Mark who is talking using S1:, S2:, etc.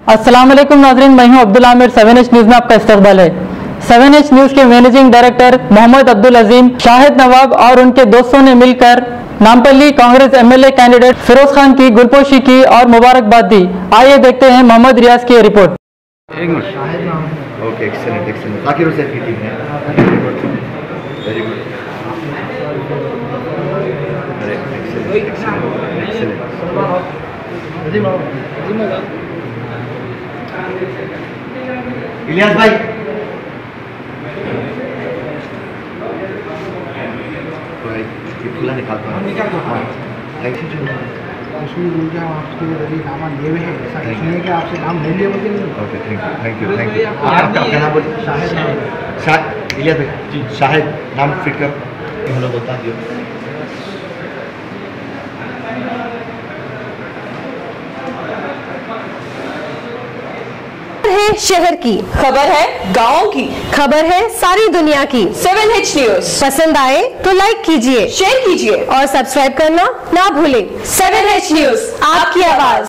S1: अस्सलाम वालेकुम नाज़रीन, मैं हूं अब्दुल आमिर। 7H न्यूज़ में आपका इस्तकबाल है। 7H न्यूज़ के मैनेजिंग डायरेक्टर मोहम्मद अब्दुल अजीम, शाहिद नवाब और उनके दोस्तों ने मिलकर नामपल्ली कांग्रेस MLA कैंडिडेट फिरोज खान की गुलपोशी की और मुबारकबाद दी। आइए देखते हैं मोहम्मद रियाज की report.
S2: Okay, excellent excellent. Zakir Hussain की टीम है, वेरी गुड, एक्सेलेंट। इलियास भाई, खुला निकालता हूँ।
S3: उसमें मुझे आपके जरिए काम लिए हुए हैं, ऐसा नहीं कि आपसे काम नहीं लिए बोलते नहीं।
S2: Okay, thank you. आपका नाम बोलिए। शाहिद। इलियास भाई जी, शाहिद नाम फिट कर हम लोग बता दियो।
S4: है शहर की
S5: खबर है, गाँव की
S4: खबर है, सारी दुनिया की।
S5: 7H न्यूज़
S4: पसंद आए तो लाइक कीजिए,
S5: शेयर कीजिए
S4: और सब्सक्राइब करना ना भूलें।
S5: 7H न्यूज़, आपकी आवाज।